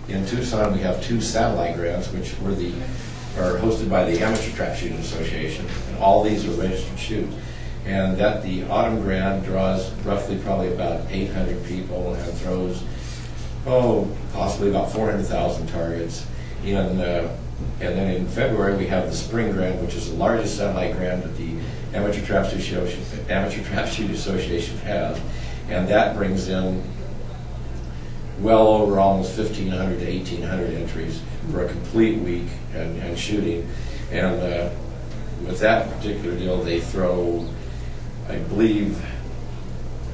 In Tucson, we have 2 satellite grants, which are hosted by the Amateur Trap Shooting Association, and all these are registered shoots. And that the Autumn Grand draws roughly probably about 800 people and throws, possibly about 400,000 targets. And then in February we have the Spring Grand, which is the largest satellite grand that the Amateur Trap Shooting Association has, and that brings in well over almost 1,500 to 1,800 entries for a complete week and shooting. And with that particular deal, they throw, I believe,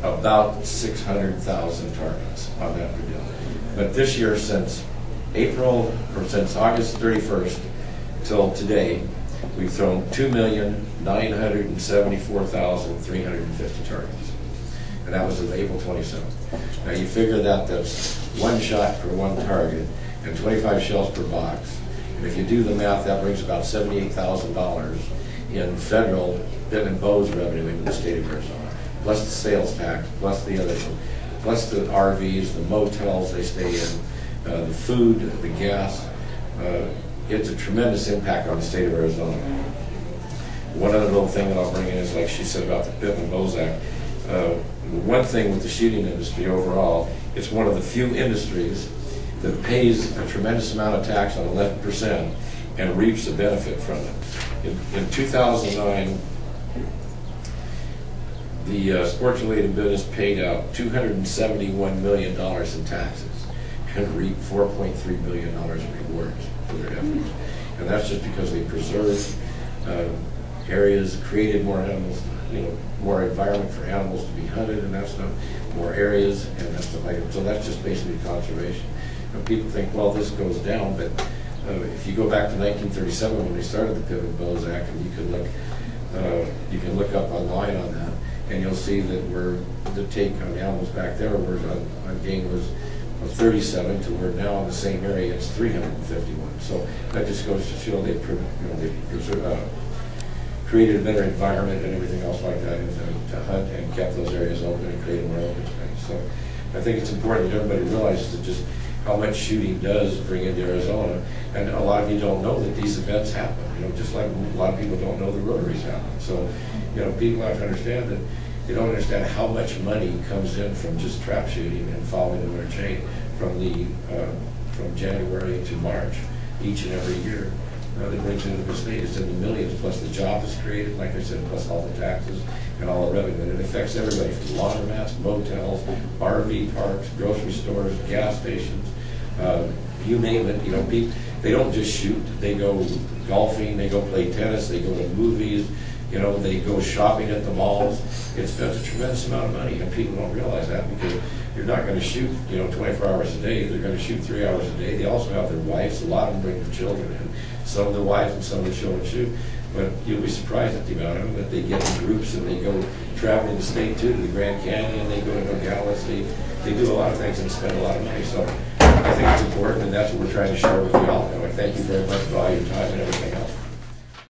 about 600,000 targets on that deal. But this year, since August 31st till today, we've thrown 2,974,350 targets. And that was of April 27th. Now you figure that's 1 shot per 1 target and 25 shells per box. And if you do the math, that brings about $78,000 in federal bit and bows revenue into the state of Arizona, plus the sales tax, plus the RVs, the motels they stay in, the food, the gas. It's a tremendous impact on the state of Arizona. One other little thing that I'll bring in is, like she said about the Pittman and Bowes Act. The one thing with the shooting industry overall, it's one of the few industries that pays a tremendous amount of tax on 11% and reaps the benefit from it. In 2009, the sports-related business paid out $271 million in taxes and reaped $4.3 billion in rewards for their efforts. And that's just because they preserved areas, created more animals, more environment for animals to be hunted and that stuff, more areas and that stuff like that. So that's just basically conservation. And people think, well, this goes down, but if you go back to 1937 when they started the Pittman and Bowes Act, and you can look up online on that, and you'll see that the take on animals back there on game was 37 to where now in the same area it's 351. So that just goes to show they created a better environment and everything else like that to hunt and kept those areas open and created more open space. So I think it's important that everybody realizes that just how much shooting does bring into Arizona. And a lot of you don't know that these events happen. Just like a lot of people don't know the rotaries happen. So people have to understand that they don't understand how much money comes in from just trap shooting and following the winter chain from January to March each and every year. That brings into the state. It's in the millions, plus the jobs it's created, like I said, plus all the taxes and all the revenue. And it affects everybody from laundromats, motels, RV parks, grocery stores, gas stations, you name it. People, they don't just shoot. They go golfing, they go play tennis, they go to movies, they go shopping at the malls. It spends a tremendous amount of money, and people don't realize that because you're not going to shoot, 24 hours a day. They're going to shoot 3 hours a day. They also have their wives. A lot of them bring their children in. Some of the wives and some of the children shoot. But you'll be surprised at the amount of them that they get in groups and they go traveling the state too, to the Grand Canyon. They go to Nogales. They do a lot of things and spend a lot of money. So I think it's important, and that's what we're trying to share with you all. I thank you very much for all your time and everything else.